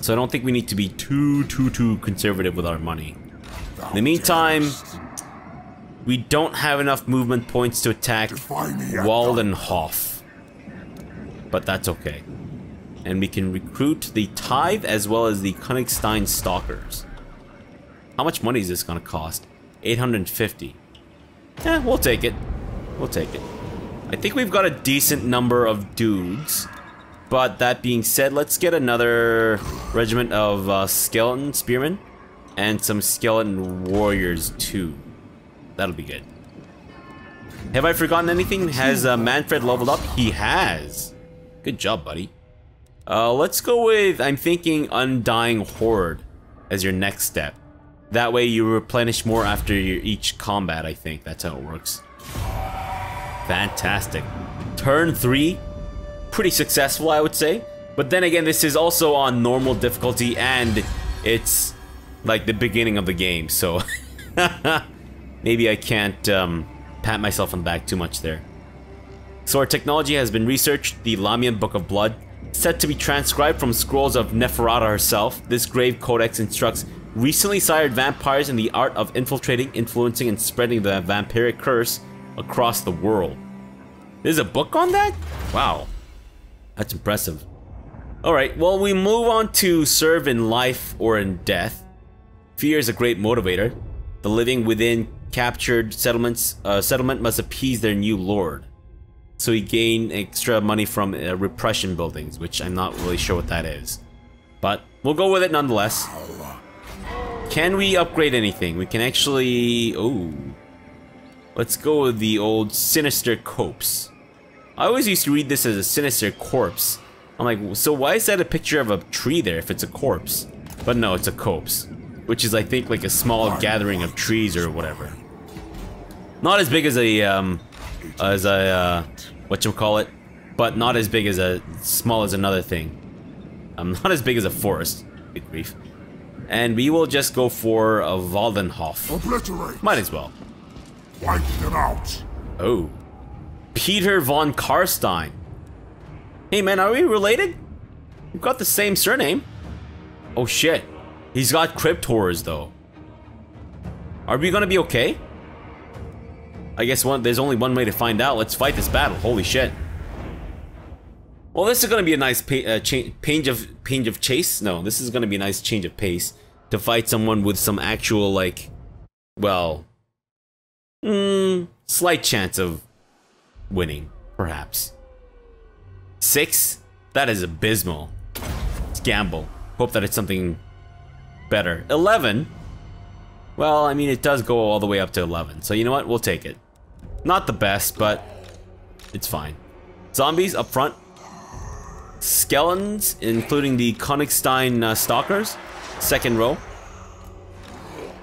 So I don't think we need to be too conservative with our money. In the meantime, we don't have enough movement points to attack Waldenhof. But that's okay. And we can recruit the Tithe as well as the Königstein Stalkers. How much money is this gonna cost? 850. Eh, we'll take it. We'll take it. I think we've got a decent number of dudes. But that being said, let's get another regiment of skeleton spearmen. And some skeleton warriors too. That'll be good. Have I forgotten anything? Has Manfred leveled up? He has. Good job, buddy. Let's go with, I'm thinking, Undying Horde as your next step. That way you replenish more after each combat, I think. That's how it works. Fantastic. Turn 3. Pretty successful, I would say. But then again, this is also on normal difficulty and it's like the beginning of the game, so maybe I can't pat myself on the back too much there. So our technology has been researched. The Lamian Book of Blood, said to be transcribed from scrolls of Neferata herself. This grave codex instructs recently sired vampires in the art of infiltrating, influencing, and spreading the vampiric curse across the world. There's a book on that? Wow. That's impressive. Alright, well, we move on to serve in life or in death. Fear is a great motivator. The living within captured settlement must appease their new lord. So we gain extra money from repression buildings, which I'm not really sure what that is. But we'll go with it nonetheless. Can we upgrade anything? We can actually... Oh. Let's go with the old Sinister Copse. I always used to read this as a Sinister Corpse. I'm like, so why is that a picture of a tree there if it's a corpse? But no, it's a copse. Which is, I think, like a small gathering of trees or whatever. Not as big as a, whatchamacallit, but not as big as small as another thing. Not as big as a forest. Big grief. And we will just go for a Waldenhof. Obliterate. Might as well. Wipe them out. Oh. Peter von Karstein. Hey man, are we related? We've got the same surname. Oh shit. He's got crypt horrors though. Are we gonna be okay? I guess there's only one way to find out. Let's fight this battle. Holy shit. Well, this is gonna be a nice change of chase. No, this is gonna be a nice change of pace to fight someone with some actual, like, well, slight chance of winning, perhaps. 6? That is abysmal. Let's gamble. Hope that it's something better. 11? Well, I mean, it does go all the way up to 11. So you know what? We'll take it. Not the best, but it's fine. Zombies up front. Skeletons, including the Königstein Stalkers. Second row.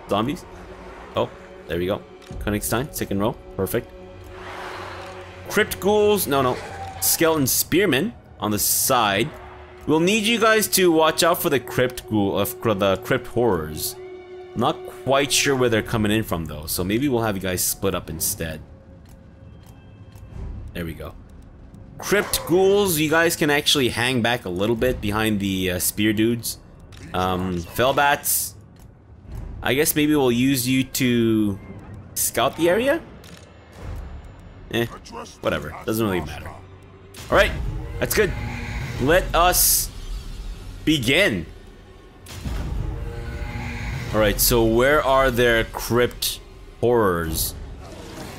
Zombies. Oh, there we go. Königstein, second row. Perfect. Crypt ghouls. No. Skeleton spearmen on the side. We'll need you guys to watch out for the crypt ghoul, the crypt horrors. Not quite sure where they're coming in from though, so maybe we'll have you guys split up instead. There we go. Crypt ghouls, you guys can actually hang back a little bit behind the spear dudes. Fellbats, I guess maybe we'll use you to scout the area? Whatever, doesn't really matter. Alright, that's good. Let us begin. Alright, so where are their crypt horrors?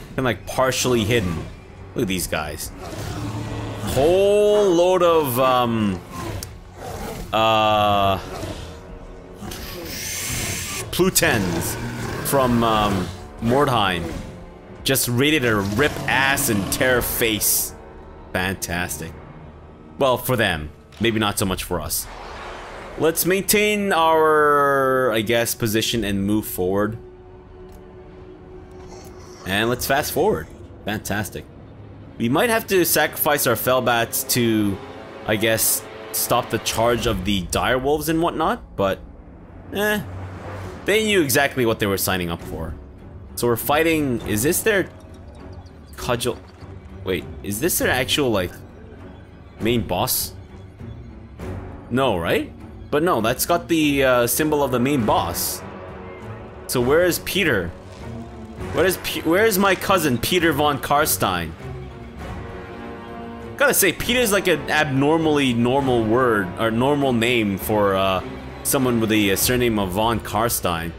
Kind of like partially hidden. Look at these guys. Whole load of Plutens from Mordheim, just ready to rip ass and tear face. Fantastic. Well, for them, maybe not so much for us. Let's maintain our, I guess, position and move forward. And let's fast forward. Fantastic. We might have to sacrifice our Fellbats to, I guess, stop the charge of the direwolves and whatnot, but they knew exactly what they were signing up for. So we're fighting, is this their cudgel? Wait, is this their actual, like, main boss? No, right? But no, that's got the symbol of the main boss. So where is Peter? Where is my cousin, Peter von Karstein? Gotta say, Peter's like an abnormally normal word, or normal name for someone with the surname of von Karstein.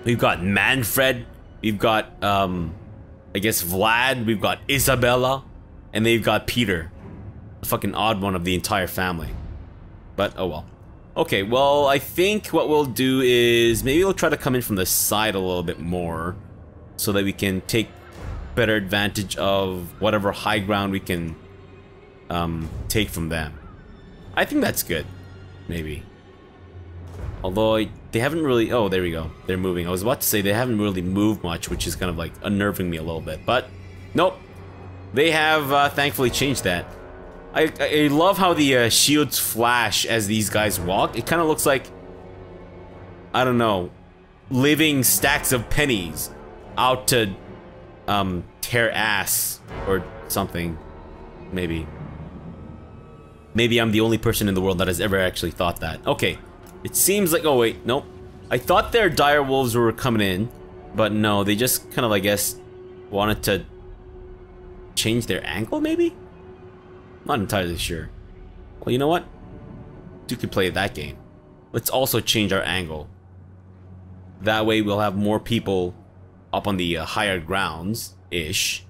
We've got Manfred, we've got, I guess Vlad, we've got Isabella, and they've got Peter. The fucking odd one of the entire family. But, oh well. Okay, well, I think what we'll do is maybe we'll try to come in from the side a little bit more so that we can take better advantage of whatever high ground we can take from them. I think that's good. Maybe. Although they haven't really... Oh, there we go. They're moving. I was about to say they haven't really moved much, which is kind of like unnerving me a little bit. But, nope. They have thankfully changed that. I love how the shields flash as these guys walk. It kind of looks like, I don't know, living stacks of pennies out to tear ass or something. Maybe I'm the only person in the world that has ever actually thought that. Okay, it seems like, oh wait, nope. I thought their dire wolves were coming in, but no, they just kind of, I guess, wanted to change their angle, maybe? Not entirely sure. Well, you know what? You could play that game. Let's also change our angle. That way we'll have more people up on the higher grounds-ish.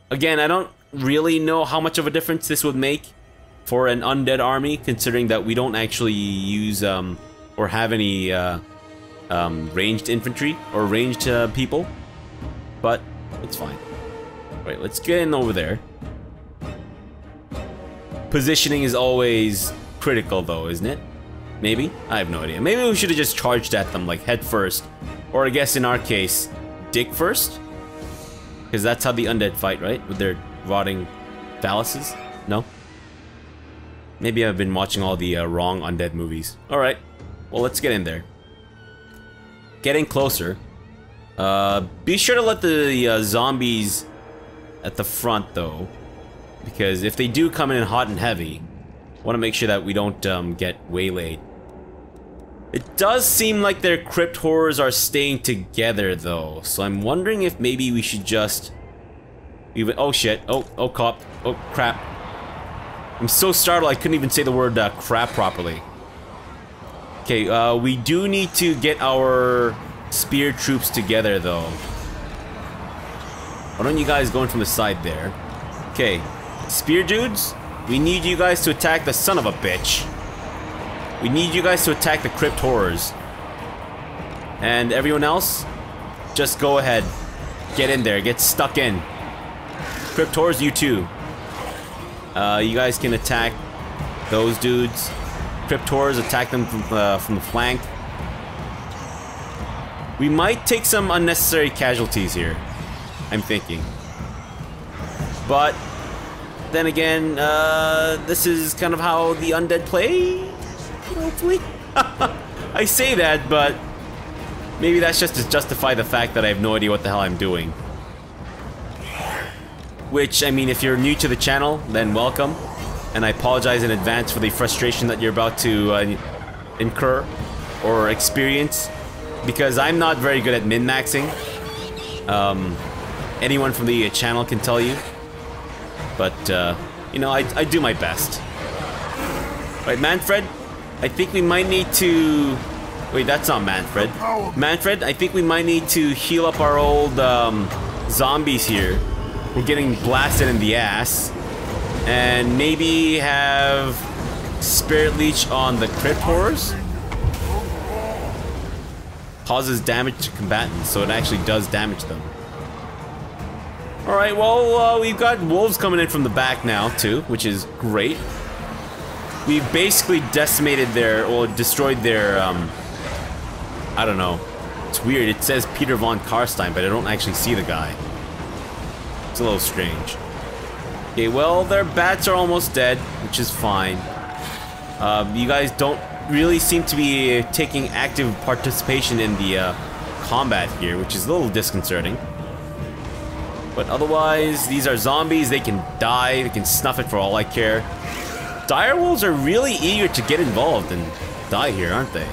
Again, I don't really know how much of a difference this would make for an undead army, considering that we don't actually use or have any ranged infantry or ranged people. But it's fine. Right, let's get in over there. Positioning is always critical though, isn't it? Maybe? I have no idea. Maybe we should have just charged at them, like, head first. Or I guess in our case, dick first? Because that's how the undead fight, right? With their rotting phalluses? No? Maybe I've been watching all the wrong undead movies. Alright. Well, let's get in there. Getting closer. Be sure to let the zombies at the front, though. Because if they do come in hot and heavy, I want to make sure that we don't get waylaid. It does seem like their crypt horrors are staying together, though. So I'm wondering if maybe we should just... even... oh shit. Oh cop. Oh crap. I'm so startled I couldn't even say the word crap properly. Okay, we do need to get our spear troops together, though. Why don't you guys go in from the side there? Okay. Spear dudes, we need you guys to attack the son of a bitch. We need you guys to attack the crypt horrors. And everyone else, just go ahead. Get in there, get stuck in. Crypt horrors, you too. You guys can attack those dudes. Crypt horrors, attack them from the flank. We might take some unnecessary casualties here, I'm thinking. But then again, this is kind of how the undead play, hopefully. I say that, but maybe that's just to justify the fact that I have no idea what the hell I'm doing. Which, I mean, if you're new to the channel, then welcome. And I apologize in advance for the frustration that you're about to incur or experience. Because I'm not very good at min-maxing. Anyone from the channel can tell you. But, you know, I do my best. Right, Manfred? I think we might need to... Wait, that's not Manfred. Manfred, I think we might need to heal up our old zombies here. We're getting blasted in the ass. And maybe have Spirit Leech on the Crypt Horrors. Causes damage to combatants, so it actually does damage them. Alright, well, we've got wolves coming in from the back now, too, which is great. We've basically decimated their, or destroyed their, I don't know. It's weird, it says Peter von Karstein, but I don't actually see the guy. It's a little strange. Okay, well, their bats are almost dead, which is fine. You guys don't really seem to be taking active participation in the combat here, which is a little disconcerting. But otherwise, these are zombies, they can die, they can snuff it for all I care. Direwolves are really eager to get involved and die here, aren't they?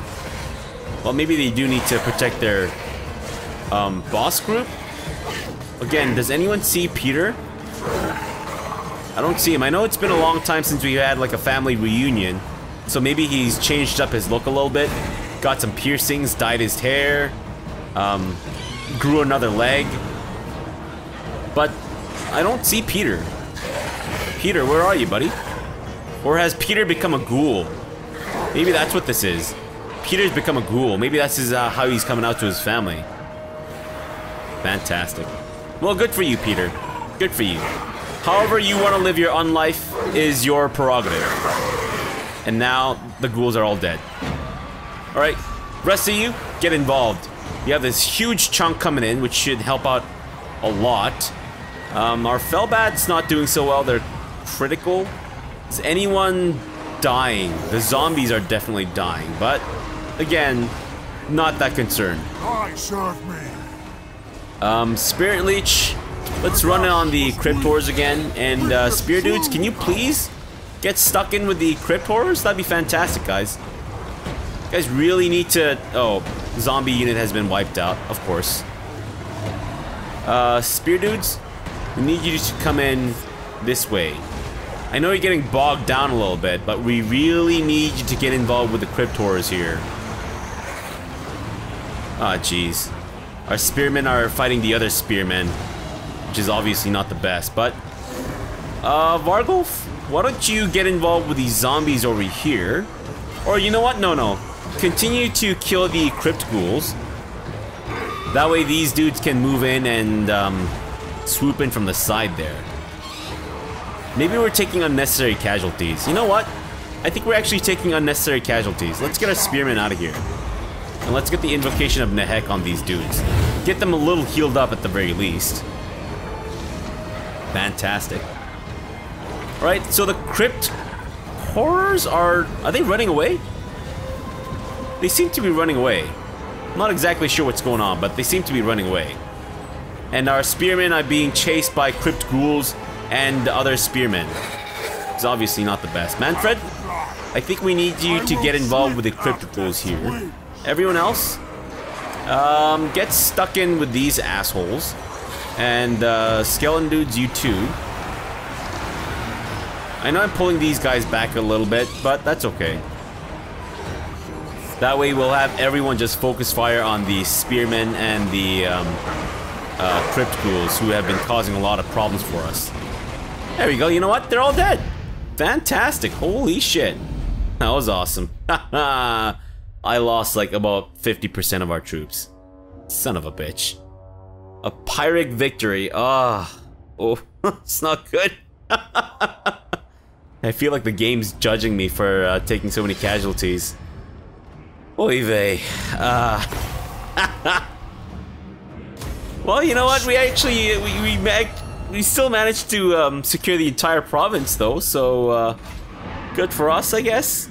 Well, maybe they do need to protect their boss group. Again, does anyone see Peter? I don't see him. I know it's been a long time since we had like a family reunion, so maybe he's changed up his look a little bit, got some piercings, dyed his hair, grew another leg. But I don't see Peter. Peter, where are you, buddy? Or has Peter become a ghoul? Maybe that's what this is. Peter's become a ghoul. Maybe that's how he's coming out to his family. Fantastic. Well, good for you, Peter. Good for you. However you want to live your unlife is your prerogative. And now the ghouls are all dead. Alright, rest of you, get involved. You have this huge chunk coming in, which should help out a lot. Our Fellbat's not doing so well. They're critical. Is anyone dying? The zombies are definitely dying, but again, not that concerned. I serve me. Spirit Leech. Let's run it on the Crypt Horrors again. And Spear Dudes, can you please get stuck in with the Crypt Horrors? That'd be fantastic, guys. You guys really need to... Oh, zombie unit has been wiped out, of course. Spear Dudes, we need you to come in this way. I know you're getting bogged down a little bit, but we really need you to get involved with the Crypt Horrors here. Ah, jeez. Our spearmen are fighting the other spearmen, which is obviously not the best, but... Vargolf, why don't you get involved with these zombies over here? Or you know what? No. Continue to kill the Crypt Ghouls. That way these dudes can move in and swoop in from the side there. Maybe we're taking unnecessary casualties. You know what? I think we're actually taking unnecessary casualties. Let's get our spearmen out of here. And let's get the Invocation of Nehek on these dudes. Get them a little healed up at the very least. Fantastic. Alright, so the Crypt Horrors are they running away? They seem to be running away. I'm not exactly sure what's going on, but they seem to be running away. And our spearmen are being chased by Crypt Ghouls and other spearmen. It's obviously not the best. Manfred, I think we need you to get involved with the Crypt Ghouls here. Everyone else, get stuck in with these assholes. And Skeleton Dudes, you too. I know I'm pulling these guys back a little bit, but that's okay. That way we'll have everyone just focus fire on the spearmen and the Crypt Ghouls, who have been causing a lot of problems for us. There we go, you know what? They're all dead. Fantastic, holy shit. That was awesome. I lost like about 50% of our troops. Son of a bitch. A Pyrrhic victory. Oh, it's not good. I feel like the game's judging me for taking so many casualties. Oy vey. Well, you know what? We actually we still managed to secure the entire province, though. So good for us, I guess.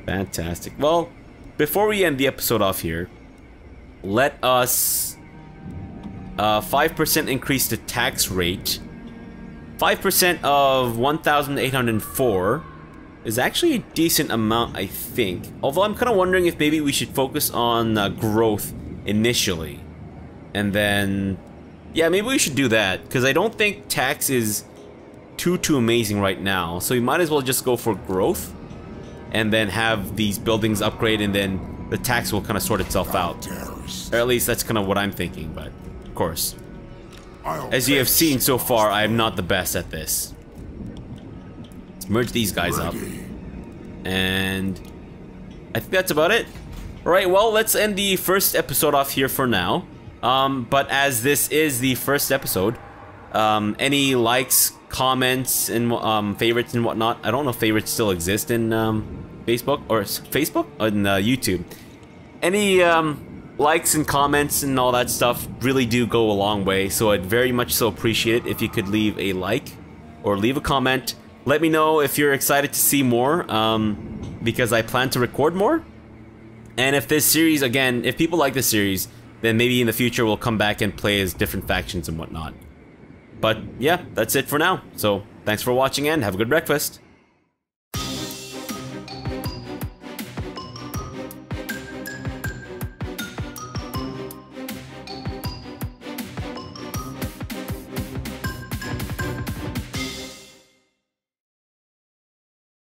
Fantastic. Well, before we end the episode off here, let us 5% increase the tax rate. 5% of 1,804 is actually a decent amount, I think. Although I'm kind of wondering if maybe we should focus on growth initially. And then, yeah, maybe we should do that, because I don't think tax is too amazing right now. So we might as well just go for growth and then have these buildings upgrade, and then the tax will kind of sort itself out. Or at least that's kind of what I'm thinking, but of course. As you have seen so far, I am not the best at this. Let's merge these guys up. And I think that's about it. Alright, well, let's end the first episode off here for now. But as this is the first episode, any likes, comments, and favorites and whatnot. I don't know if favorites still exist in Facebook or YouTube. Any likes and comments and all that stuff really do go a long way, so I'd very much so appreciate it if you could leave a like or leave a comment. Let me know if you're excited to see more, because I plan to record more. And if this series, again, if people like this series, then maybe in the future we'll come back and play as different factions and whatnot. But yeah, that's it for now. So thanks for watching and have a good breakfast.